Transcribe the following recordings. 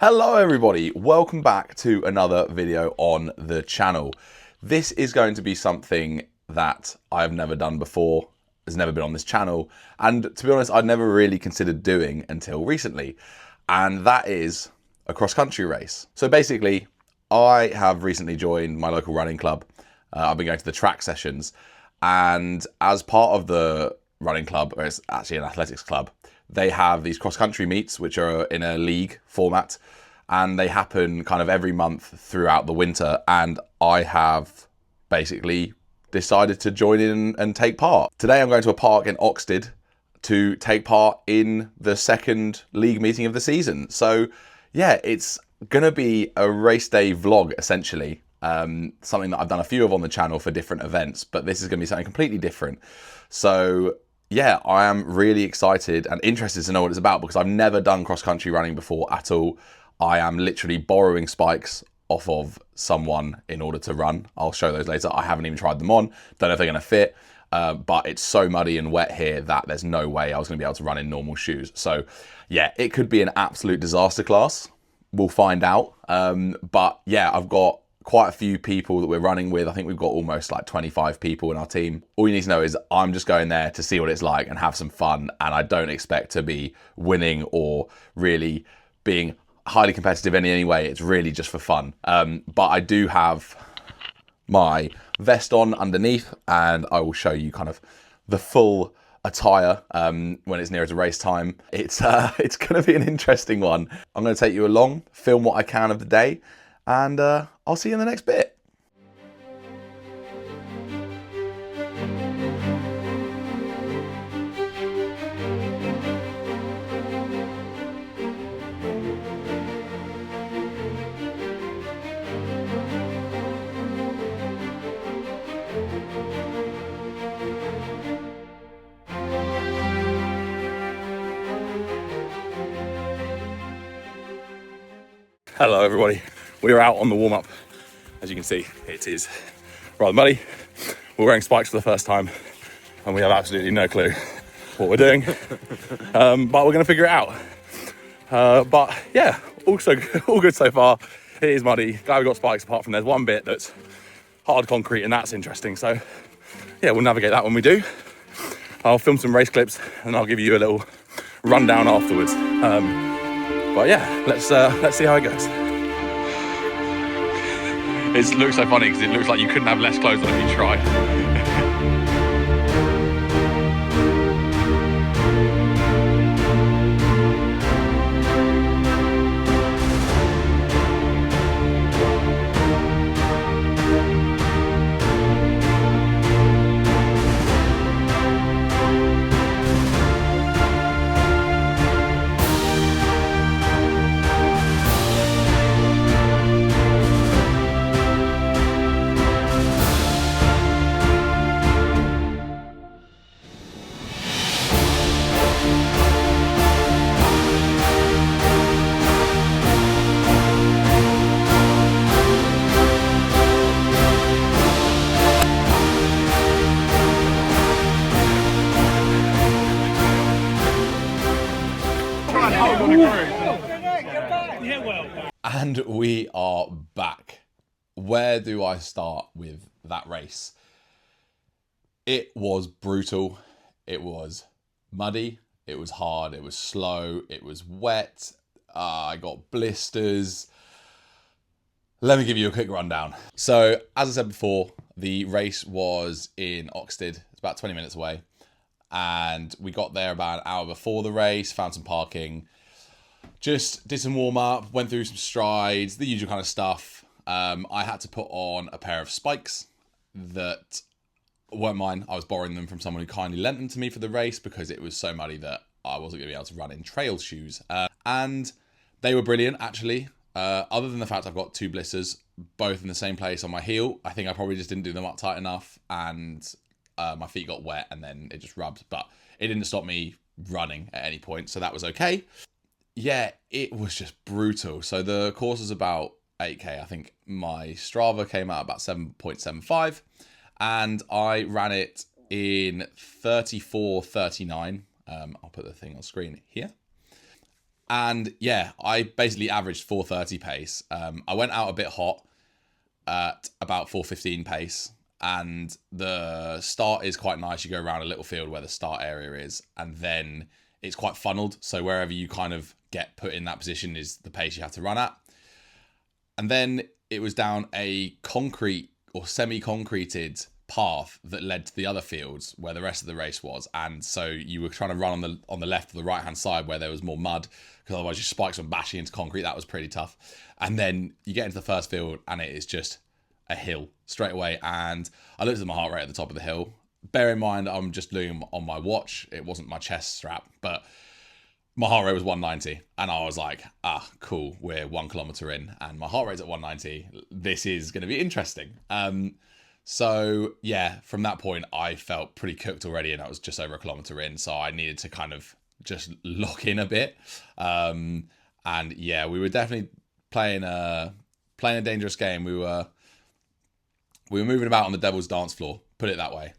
Hello everybody, welcome back to another video on the channel. This is going to be something that I've never done before, has never been on this channel, and to be honest, I'd never really considered doing until recently, and that is a cross-country race. So basically, I have recently joined my local running club. I've been going to the track sessions, and as part of the running club, or it's actually an athletics club, they have these cross-country meets which are in a league format, and they happen kind of every month throughout the winter, and I have basically decided to join in and take part. Today I'm going to a park in Oxted to take part in the second league meeting of the season. So yeah, it's gonna be a race day vlog essentially. Something that I've done a few of on the channel for different events, but this is gonna be something completely different. So yeah, I am really excited and interested to know what it's about because I've never done cross-country running before at all. I am literally borrowing spikes off of someone in order to run. I'll show those later. I haven't even tried them on. Don't know if they're going to fit, but it's so muddy and wet here that there's no way I was going to be able to run in normal shoes. So yeah, it could be an absolute disaster class. We'll find out. But yeah, I've got quite a few people that we're running with. I think we've got almost like 25 people in our team. All you need to know is I'm just going there to see what it's like and have some fun. And I don't expect to be winning or really being highly competitive in any way. It's really just for fun. But I do have my vest on underneath, and I will show you kind of the full attire when it's nearer to race time. It's going to be an interesting one. I'm going to take you along, film what I can of the day, and I'll see you in the next bit. Hello everybody, we are out on the warm-up. As you can see, it is rather muddy. We're wearing spikes for the first time and we have absolutely no clue what we're doing, but we're going to figure it out. But yeah, also all good so far. It is muddy, glad we got spikes apart from there's one bit that's hard concrete and that's interesting. So yeah, we'll navigate that when we do. I'll film some race clips and I'll give you a little rundown afterwards. But yeah, let's see how it goes. It looks so funny because it looks like you couldn't have less clothes on if you tried. And we are back. Where do I start with that race? It was brutal. It was muddy. It was hard. It was slow. It was wet. I got blisters. Let me give you a quick rundown. So, as I said before, the race was in Oxted. It's about 20 minutes away. And we got there about an hour before the race, found some parking. Just did some warm-up, went through some strides, the usual kind of stuff. I had to put on a pair of spikes that weren't mine. I was borrowing them from someone who kindly lent them to me for the race because it was so muddy that I wasn't going to be able to run in trail shoes. And they were brilliant, actually. Other than the fact I've got two blisters, both in the same place on my heel. I think I probably just didn't do them up tight enough, and my feet got wet and then it just rubbed. But it didn't stop me running at any point, so that was okay. Yeah, it was just brutal. So the course was about 8K. I think my Strava came out about 7.75 and I ran it in 34:39. I'll put the thing on screen here. And yeah, I basically averaged 4:30 pace. I went out a bit hot at about 4:15 pace. And the start is quite nice. You go around a little field where the start area is, and then it's quite funneled. So wherever you kind of get put in that position is the pace you have to run at. And then it was down a concrete or semi-concreted path that led to the other fields where the rest of the race was. And so you were trying to run on the left or the right hand side where there was more mud, because otherwise your spikes were bashing into concrete. That was pretty tough. And then you get into the first field and it is just a hill straight away. And I looked at my heart rate at the top of the hill. Bear in mind, I'm just looking on my watch. It wasn't my chest strap, but my heart rate was 190. And I was like, cool. We're 1 kilometer in and my heart rate's at 190. This is going to be interesting. So yeah, from that point, I felt pretty cooked already, and I was just over 1 kilometer in. So I needed to kind of just lock in a bit. And yeah, we were definitely playing a dangerous game. We were moving about on the devil's dance floor, put it that way.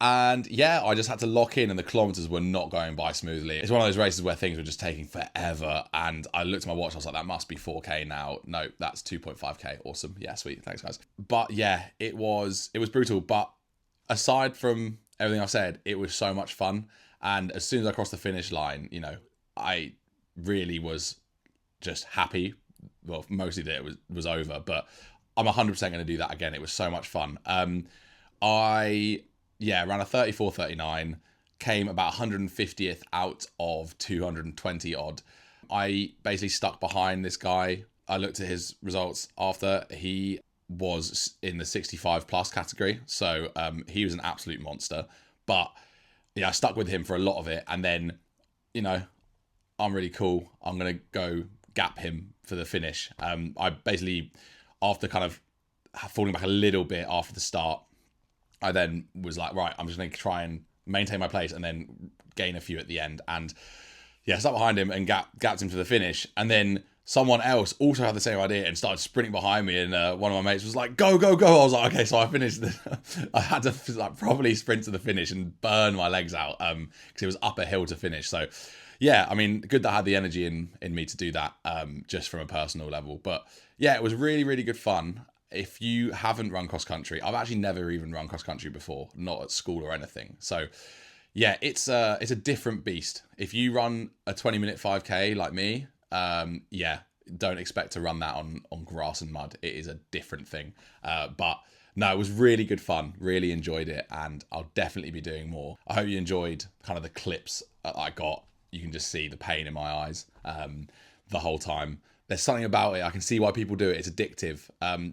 And yeah, I just had to lock in, and the kilometers were not going by smoothly. It's one of those races where things were just taking forever. And I looked at my watch, I was like, that must be 4K now. No, that's 2.5K. Awesome. Yeah, sweet. Thanks, guys. But yeah, it was brutal. But aside from everything I've said, it was so much fun. And as soon as I crossed the finish line, you know, I really was just happy. Well, mostly that it was over, but I'm 100% going to do that again. It was so much fun. Ran a 34:39, came about 150th out of 220 odd. I basically stuck behind this guy. I looked at his results after. He was in the 65 plus category, so he was an absolute monster. But yeah, I stuck with him for a lot of it, and then, you know, I'm really cool. I'm gonna go gap him for the finish. I basically, after kind of falling back a little bit after the start, I then was like, right, I'm just going to try and maintain my place and then gain a few at the end. And yeah, I stuck behind him and gapped him to the finish. And then someone else also had the same idea and started sprinting behind me. And one of my mates was like, go, go, go. I was like, okay, so I finished. I had to like probably sprint to the finish and burn my legs out because it was up a hill to finish. So yeah, I mean, good that I had the energy in me to do that just from a personal level. But yeah, it was really, really good fun. If you haven't run cross country, I've actually never even run cross country before, not at school or anything. So yeah, it's a different beast. If you run a 20-minute 5K like me, yeah, don't expect to run that on grass and mud. It is a different thing. But no, it was really good fun. Really enjoyed it, and I'll definitely be doing more. I hope you enjoyed kind of the clips I got. You can just see the pain in my eyes the whole time. There's something about it. I can see why people do it. It's addictive.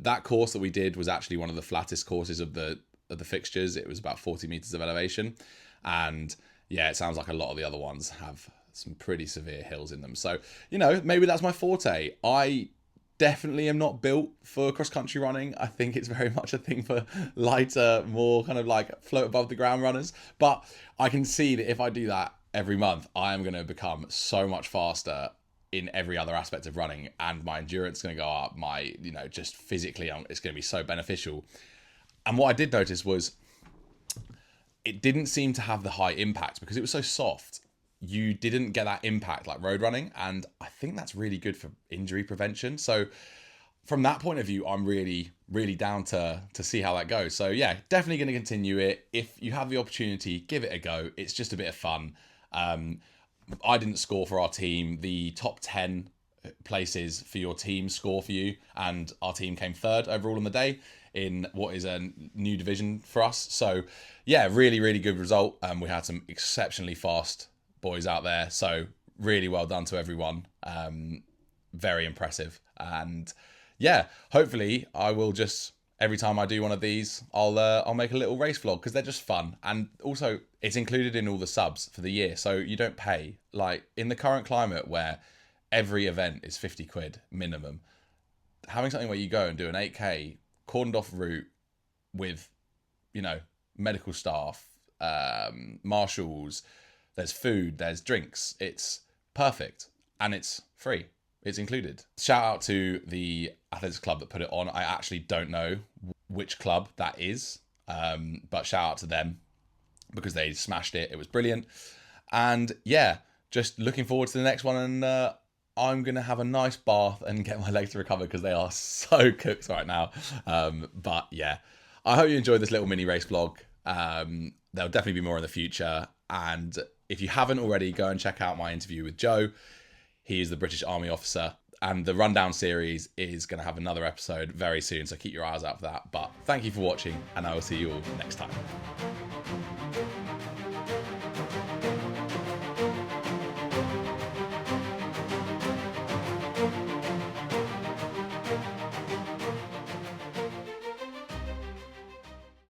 That course that we did was actually one of the flattest courses of the fixtures. It was about 40 meters of elevation. And yeah, it sounds like a lot of the other ones have some pretty severe hills in them. So, you know, maybe that's my forte. I definitely am not built for cross-country running. I think it's very much a thing for lighter, more kind of like float above the ground runners. But I can see that if I do that every month, I am going to become so much faster in every other aspect of running, and my endurance is going to go up. My, you know, just physically, it's going to be so beneficial. And what I did notice was it didn't seem to have the high impact because it was so soft. You didn't get that impact like road running, and I think that's really good for injury prevention. So from that point of view, I'm really, really down to see how that goes. So yeah, definitely going to continue it. If you have the opportunity, give it a go. It's just a bit of fun. I didn't score for our team. The top 10 places for your team score for you, and our team came third overall on the day in what is a new division for us. So yeah, really, really good result. We had some exceptionally fast boys out there, so really well done to everyone. Very impressive. And yeah, hopefully I will just, every time I do one of these, I'll make a little race vlog because they're just fun. And also it's included in all the subs for the year, so you don't pay. Like in the current climate where every event is 50 quid minimum, having something where you go and do an 8K cordoned off route with, you know, medical staff, marshals, there's food, there's drinks, it's perfect and it's free. It's included. Shout out to the athletics club that put it on. I actually don't know which club that is, but shout out to them because they smashed it. It was brilliant. And yeah, just looking forward to the next one, and I'm going to have a nice bath and get my legs recovered because they are so cooked right now. But yeah, I hope you enjoyed this little mini race vlog. There'll definitely be more in the future. And if you haven't already, go and check out my interview with Joe. He is the British Army officer. And the Rundown series is going to have another episode very soon, so keep your eyes out for that. But thank you for watching, and I will see you all next time.